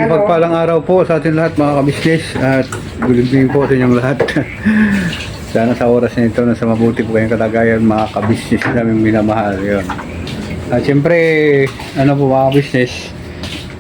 Mapagpalang araw po sa ating lahat mga kabisnes at good evening po sa inyong lahat. Sana sa oras na ito nasa mabuti po kayong kalagayan mga kabisnes naming minamahal. Yun. At siyempre, ano po mga kabisnes,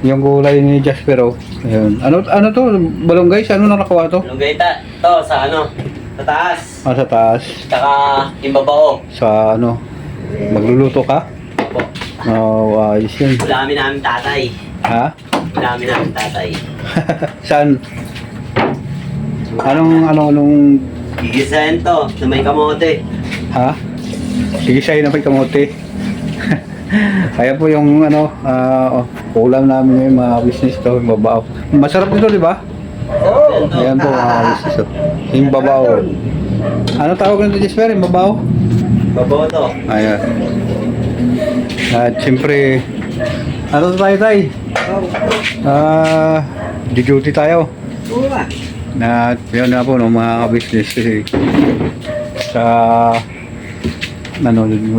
yung gulay ni Jaspero. Ayun. Ano to? Balonggay? Sa ano nakakuha to? Balonggay to sa ano? Sa taas. Ah, sa taas. Tsaka yung babao. Sa ano? Magluluto ka? Opo. Oh, ayos yun. Ulamin namin tatay. Ha? Ulamin namin tatay. Saan? Anong Gigisahin to sa may kamote. ha? Sige sa'yo na may kamote. Kaya po yung ulam namin ngayon mga business to, yung babaw. Masarap nito, di ba? Oo. Ayan po mga business to. Yung babaw. Ano tawag nito, Jesper? Yung babaw? Babao to. Ayan. At siyempre, ano tayo tayo? Duty tayo. Oo ba? Na yun na po no, mga business kasi sa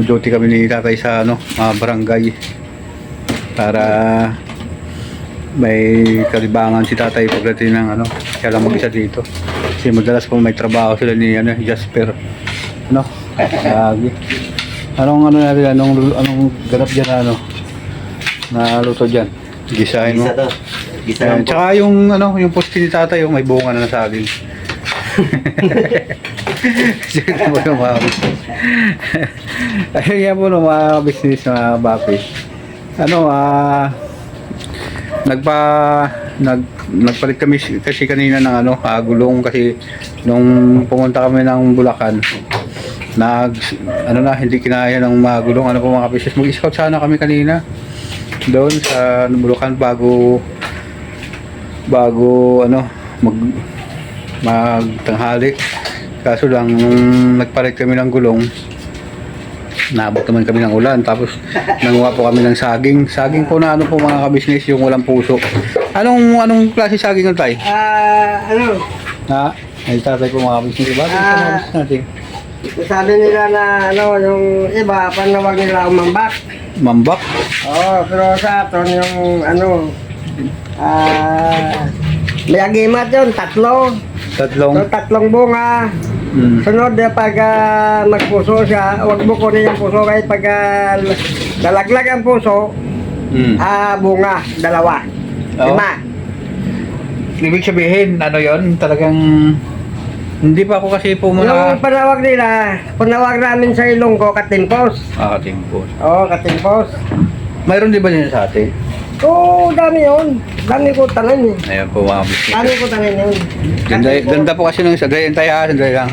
duty kami ni tatay sa mga barangay para may kalibangan si tatay pagdating ng siya lang mag-isa dito kasi madalas po may trabaho sila ni Jasper lagi anong natin anong ganap dyan na luto dyan gisahin mo. Gisa to. Gisa lang po. Tsaka yung poste ni tatay yung may bunga na saging. Sige mo yung mga business. Ayun nga po no, mga business mga bapi. Nagpalit kami kasi kanina ng gulong kasi nung pumunta kami ng Bulacan hindi kinaya ng mga gulong po mga business. Mag-scout sana kami kanina doon sa Bulacan bago magtanghali. Kaso lang nung nagpalit kami ng gulong naabot naman kami ng ulan tapos nanguha po kami ng saging po na po mga kabisnes yung walang puso. Anong klase saging ng tay? Ay tatay po mga kabisnes diba? Mga kabisnes natin Sabi nila na yung iba, panawag nila umambak. mambak. Oo, pero sa aton yung may agimat yun, tatlong bunga. Sunod pag magpuso siya, huwag mo kunin yung puso kahit pag dalaglag ang puso, bunga, dalawa. Oo. 5. Ibig sabihin yon talagang hindi pa ako kasi Yung panawag namin sa Ilonggo, katimpos. Katimpos. Oo, katimpos. Mayroon di ba yun sa atin? Oo, dami yun. Dami ko tanan eh. Ayan po mga business. Dami ko tanan yun. Ganda po kasi ng sagay. Sandali lang.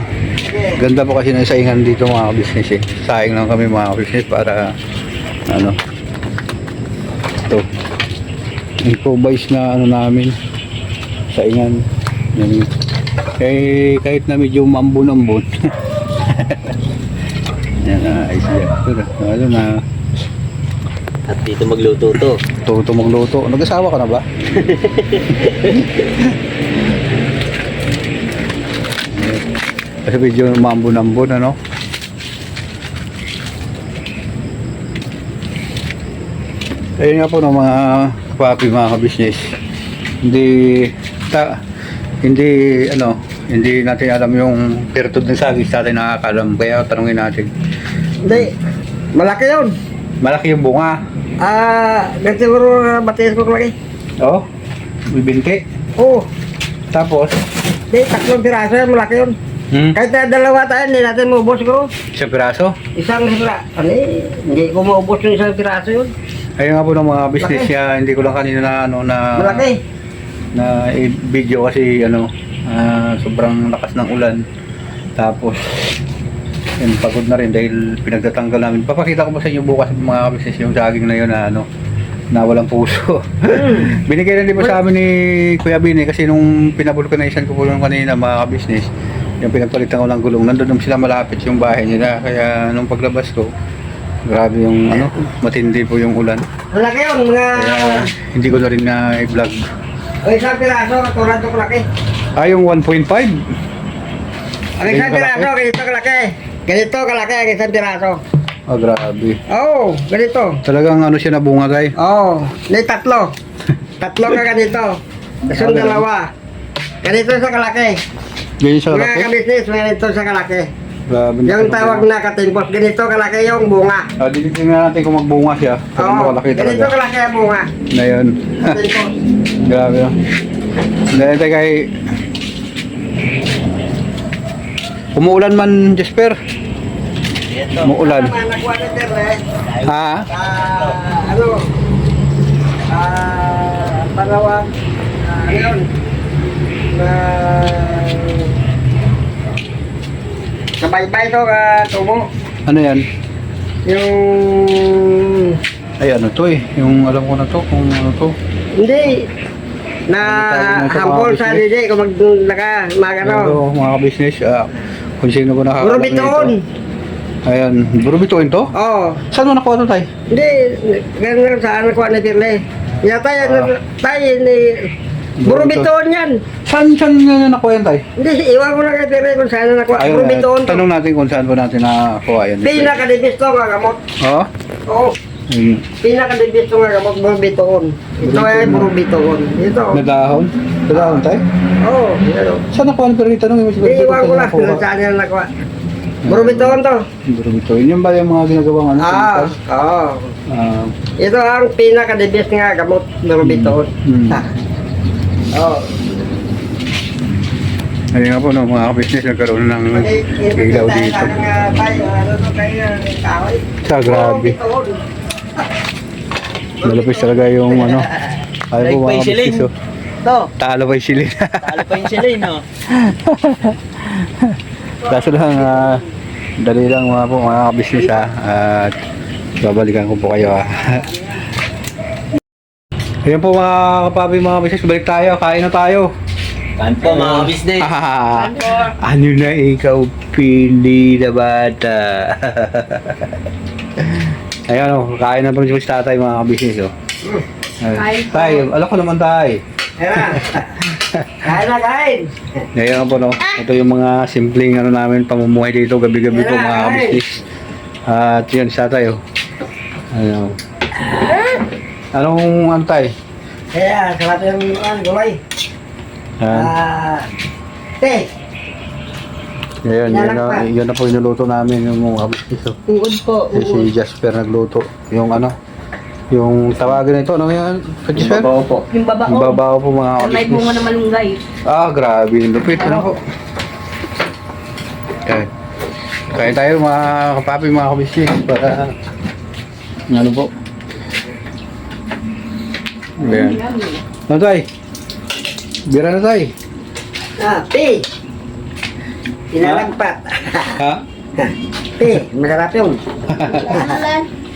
Ganda po kasi ng saingan dito mga business eh. Saing lang kami mga business para ito. Improvise na namin. Saingan. Yan. Kahit na medyo mambun-ambun. Yan na, ayos yan. At dito magluto to. Tuto magluto. Nag-asawa ka na ba? Kasi medyo mambun-ambun Ayun nga po mga kapapi, mga kabisnes. Hindi natin alam yung pertod ng saging sa atin nakakalam. Kaya tanungin natin. Hindi, malaki yun. Malaki yung bunga. Ganti siguro batis ko lagi. Oh, may binti. Oo. Tapos, Hindi, 3 piraso yan, malaki yun. Kahit na dalawa tayo, hindi natin maubos ko. isang piraso. Isang sila. Hindi ko maubos yung isang piraso yun. Ayun nga po ng mga business niya, hindi ko lang kanina Malaki. na video kasi sobrang lakas ng ulan. Tapos yun, pagod na rin dahil pinagtatanggal namin. Papakita ko ba sa inyo bukas mga business yung saging na yun na walang puso. Binigay na din pa sa amin ni Kuya Bini kasi nung pinabulkanisan ko po yung kanina mga business, yung pinagpalitan ko ng gulong, nandun sila malapit yung bahay nila. Kaya nung paglabas ko, grabe yung matindi po yung ulan. Malaki yun, mga... Kaya hindi ko na rin na i-vlog. O isang piraso, katulad ko kalaki. Yung 1.5? Ang isang piraso, ganito kalaki. Ganito kalaki ang isang piraso. Grabe. Oo, ganito. Talagang siya na bunga, tay. Oo, may 3. Tatlo ka ganito. Tapos yung dalawa. Ganito sa kalaki. Ganyan sa Mga laki. kabisnes, ganito sa kalaki. Grabe. Yung tawag na katimpos, ganito kalaki yung bunga. Tingnan natin kung magbunga siya. Kung Oo, malaki ganito talaga. kalaki ang bunga. Na yun. Katimpos. Grabe. No? Dahil tayo kay... Umuulan man, Jesper. Umuulan. Naman, nakuha ni Terle. Ha? Ano? Panawag. Ano yun? Kabaybay to, tubo. Ano yan? Yung... Ay, ano to eh. Yung alam ko na to, kung ano to. Hindi. Na hampol sa DJ kung magano. Ito, mga business, kung sino ko nakakalaman Burubitoon. Ayan, burubitoon to? Oo. Saan mo nakuha to, tay? Hindi. Ganun saan nakuha ni Pirle. Yata yan. Tayo ni... Burubitoon yan. Saan nga nakuha yan, tay? Hindi. Iwan ko na kay Pirle kung saan nakuha. Ayun, Burubitoon to. tanong natin kung saan po natin nakakuha yan. Pinakadibis to nga gamot. Oo? Oo. Pinakadibis to nga gamot. Burubitoon. Ito ay burubitoon. Ito. Na dahon? Na dahon, tay? Oo. Yan o. Saan nakuha ni Perry? Tanong mo Hindi. Iwan ko na kung saan yan nakuha. Burubitoon to. Burubitoon. Yun ba yung mga ginagawang ano? Ah. chemical? Oo. Ah, Ito ang pinakadibis nga gamot. Burubitoon. hmm. Oo. Ayun nga po, no, mga business nagkaroon ng ilaw dito. Sa grabe. Malapis talaga yung ano. Ayaw po mga business. Oh. To, Talo pa yung silin. talo pa yung sila, no? Kaso lang, dali lang mga po mga business ha. At babalikan ko po kayo ha. Ayun po mga kapabi, mga business, balik tayo, kain na tayo. Kan po, mga business. Ano na ikaw, pili na bata. Ayun o, kain na po si tatay mga business o. Tay, alam ko naman tay. Kain na, kain! Ngayon po no, ito yung mga simpleng ano namin pamumuhay dito gabi-gabi po mga business. At yun sa tayo. Ano? Anong antay? Kaya, sarap yung gulay. Te! Ngayon, yun na po yung niluto namin yung mga business. Oh. Uod po, Si Jasper nagluto. Yung ano, yung tawagan nito, ano yan? Jasper? Babaw po. Yung babao. Yung babaw po mga Na may bunga na malunggay. Ah, grabe. Lupit. Ano po? Okay. Kaya tayo mga kapapi, mga kabisnes para ano po. Ayan. Ano tayo? Bira na tayo. Te! Inalagpat. Ha? Te, masarap yun.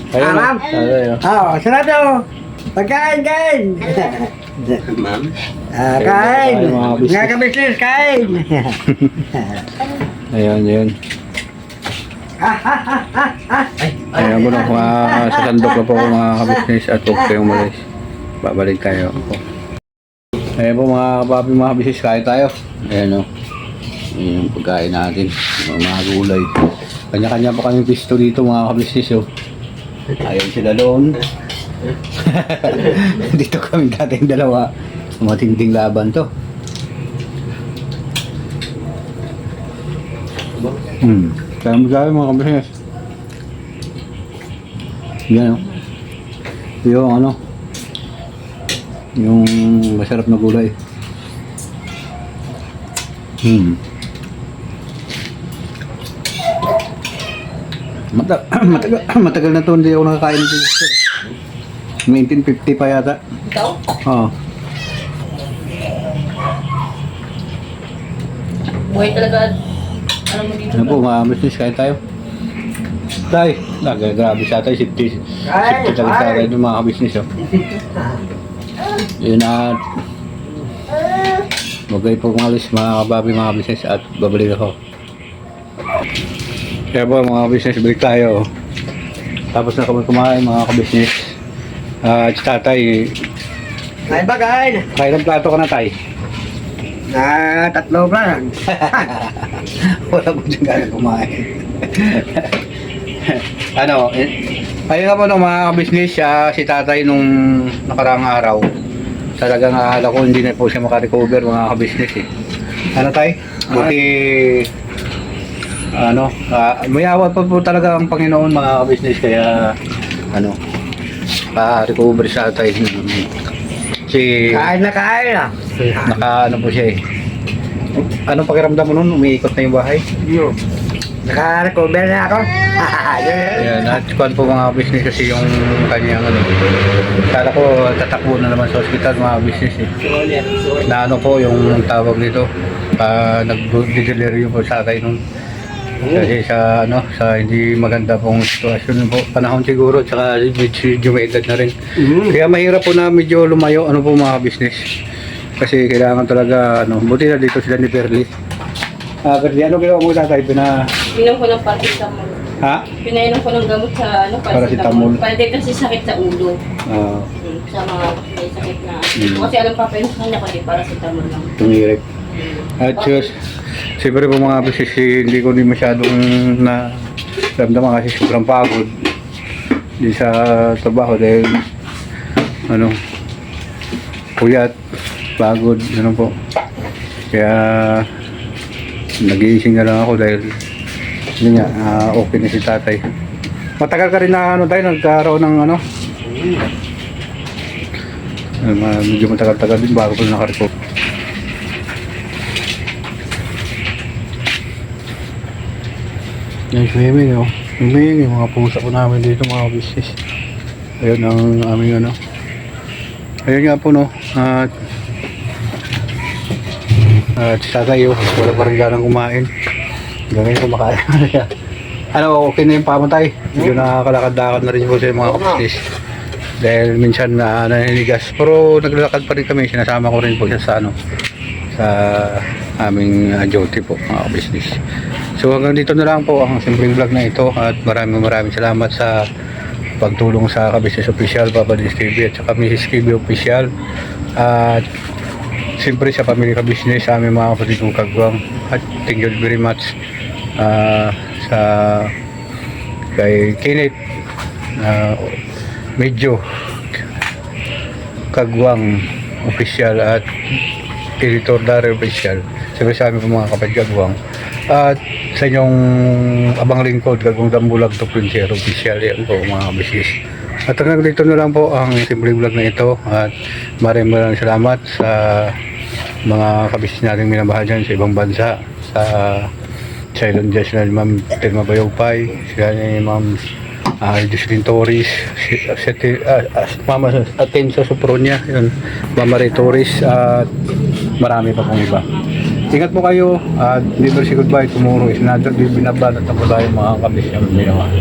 Ayun. Alam? Ayun. Oo, sarap yun. Pagkain, kain! Ma'am. Kain! Ayun, mga business. Mga kabisnes, kain! Ayun, yun. Ayun po na, sa sandok na po mga kabisnes at huwag kayong malis. Babalik tayo ako. Ayun po mga kapapi, mga kabisnes, kain tayo. Ayun o. Ayun yung pagkain natin. Mga gulay. Kanya-kanya pa kami pisto dito mga kabisnes o. Ayun sila doon. Dito kami dating dalawa. Matinding laban to. Kaya magkaya mga kabisnes. Yan o. Yung ano. Yung masarap na gulay. Matagal na to hindi ako nakakain ng sister. 1950 pa yata. Ikaw? Oo. Buhay talaga. Alam mo dito. Ano po mga business, kain tayo. Tay, grabe sa tayo, safety talaga sa tayo ng mga business. Oh. Yun at huwag kayo pong malis mga kababi, mga business at babalik ako. Kaya po mga business, balik tayo. Tapos na kami kumain mga business. At tatay, Kain ba, kain? kailang plato ka na tay? Tatlo ba? Wala po dyan gano'n kumain. Ano, ayun nga po no, mga business, si tatay nung nakaraang araw, talagang akala ko hindi na po siya makarecover mga ka-business eh. Ano tayo? Buti mayawa pa po talaga ang Panginoon mga ka-business kaya recover sa tayo. Si Kain na. naka po siya eh. Anong pakiramdam mo nun? Umiikot na yung bahay? Yo. Naka-recover na ako. Ayan, at kuwan po mga business kasi yung kanyang kala ko tatakbo na naman sa ospital mga business eh. Na po yung tawag nito, nag-delivery po sa akin nun. Kasi sa sa hindi maganda pong sitwasyon po, panahon siguro, tsaka medyo may edad na rin. Kaya mahirap po na medyo lumayo po mga business. Kasi kailangan talaga, buti na dito sila ni Perly. Perly, ano ginawa mo tatay? Pinom ko ng paracetamol. Ha? Pinainom ko ng gamot sa Paracetamol. Pwede kasi sakit sa ulo. Ah, Sa mga may sakit na. Kasi alam pa pa yung kanya kasi paracetamol lang. tumirip. At siyempre po mga business, hindi ko din masyadong ramdaman kasi sobrang pagod di sa trabaho dahil puyat, pagod, po. Kaya nag-iising na lang ako dahil okay na si tatay. Matagal ka rin na tayo nagkaroon ng medyo matagal-tagal din bago ko nakarecover. Yung swimming yung mga pusa ko namin dito mga business. Ayun ang aming ayun nga po at tatay wala pa rin ganang kumain. Gawin ko makain siya. Okay na yung pamatay. Medyo nakakalakad-lakad na rin po sa mga business. Dahil minsan naninigas. Pero naglalakad pa rin kami. Sinasama ko rin po siya sa sa aming duty po mga business. So hanggang dito na lang po ang simpleng vlog na ito at maraming salamat sa pagtulong sa Ka-Business Official, Papa Dins TV at saka Mrs. KB Official at siyempre sa pamilya Ka-Business sa aming mga kapatid kong kagwang at thank you very much sa kay Kenneth medyo kagwang official at editor Daryl Official siyempre sa aming mga kapatid kagwang at sa inyong abang lingkod Gagong Dambulag to Prinsero Official. Yan po mga business. At hanggang dito na lang po ang simpleng vlog na ito at maraming salamat sa mga kabisnes nating minamahal dyan sa ibang bansa, sa Silent Jazz na Ma'am Telma Bayogpay, sila ni Ma'am Jocelyn Torres, Mama Atensa Sopronia, yun, Mama Ray Torres at marami pa pong iba. Ingat po kayo at never say goodbye tomorrow is another day. Binabanat na po tayo mga kabisnes na minamahal.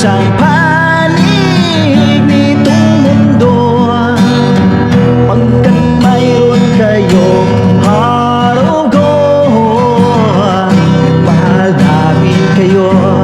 sa panig nitong mundo. Pagkat mayroon kayong harugo, nagmahal namin kayo.